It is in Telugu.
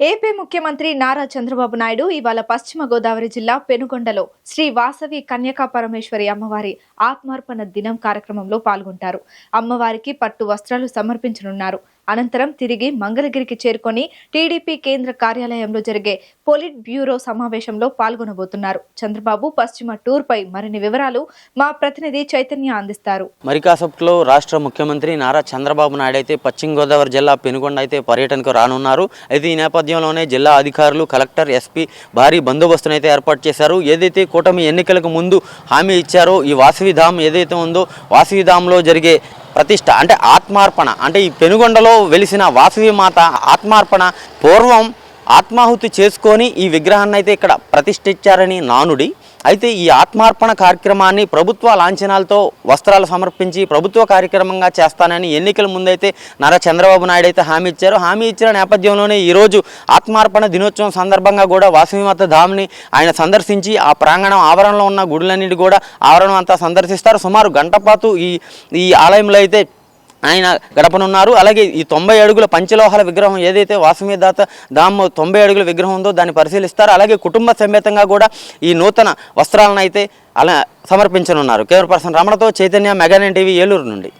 ఏపీ ముఖ్యమంత్రి నారా చంద్రబాబు నాయుడు ఇవాళ పశ్చిమ గోదావరి జిల్లా పెనుగొండలో శ్రీ వాసవి కన్యకా పరమేశ్వరి అమ్మవారి ఆత్మార్పణ దినం కార్యక్రమంలో పాల్గొంటారు. అమ్మవారికి పట్టు వస్త్రాలు సమర్పించనున్నారు. అనంతరం తిరిగి మంగళగిరికి చేరుకొని టీడీపీ కేంద్ర కార్యాలయంలో జరిగే పొలిట్ బ్యూరో సమావేశంలో పాల్గొనబోతున్నారు. చంద్రబాబు పశ్చిమ టూర్ పై మరిన్ని వివరాలు మా ప్రతినిధి చైతన్య అందిస్తారు. మరికాసపులో రాష్ట్ర ముఖ్యమంత్రి నారా చంద్రబాబు నాయుడు అయితే పశ్చిమ గోదావరి జిల్లా పెనుగొండ అయితే పర్యటనకు రానున్నారు. అయితే ఈ నేపథ్యంలోనే జిల్లా అధికారులు, కలెక్టర్, ఎస్పీ భారీ బందోబస్తును అయితే ఏర్పాటు చేశారు. ఏదైతే కూటమి ఎన్నికలకు ముందు హామీ ఇచ్చారో ఈ వాసవిధామ్ ఏదైతే ఉందో వాసవిధామ్లో జరిగే ప్రతిష్ట అంటే ఆత్మార్పణ అంటే ఈ పెనుగొండలో వెలిసిన వాసవి మాత ఆత్మార్పణ పూర్వం ఆత్మాహుతి చేసుకొని ఈ విగ్రహాన్ని అయితే ఇక్కడ ప్రతిష్ఠించారని నానుడి. అయితే ఈ ఆత్మార్పణ కార్యక్రమాన్ని ప్రభుత్వ లాంఛనాలతో వస్త్రాలు సమర్పించి ప్రభుత్వ కార్యక్రమంగా చేస్తానని ఎన్నికల ముందైతే నారా చంద్రబాబు నాయుడు అయితే హామీ ఇచ్చారు. హామీ ఇచ్చిన నేపథ్యంలోనే ఈరోజు ఆత్మార్పణ దినోత్సవం సందర్భంగా కూడా వాసవిమాత ధామ్ని ఆయన సందర్శించి ఆ ప్రాంగణం ఆవరణలో ఉన్న గుడులన్నిటి కూడా ఆవరణం అంతా సందర్శిస్తారు. సుమారు గంట పాటు ఈ ఆలయంలో అయితే ఆయన గడపనున్నారు. అలాగే ఈ 90 అడుగుల పంచలోహాల విగ్రహం ఏదైతే వాసవిదాత ధామ్ 90 అడుగుల విగ్రహం ఉందో దాన్ని పరిశీలిస్తారు. అలాగే కుటుంబ సమేతంగా కూడా ఈ నూతన వస్త్రాలను అయితే అలా సమర్పించనున్నారు. కెమెరా పర్సన్ రమణతో చైతన్య, మెగా9 టీవీ, ఏలూరు నుండి.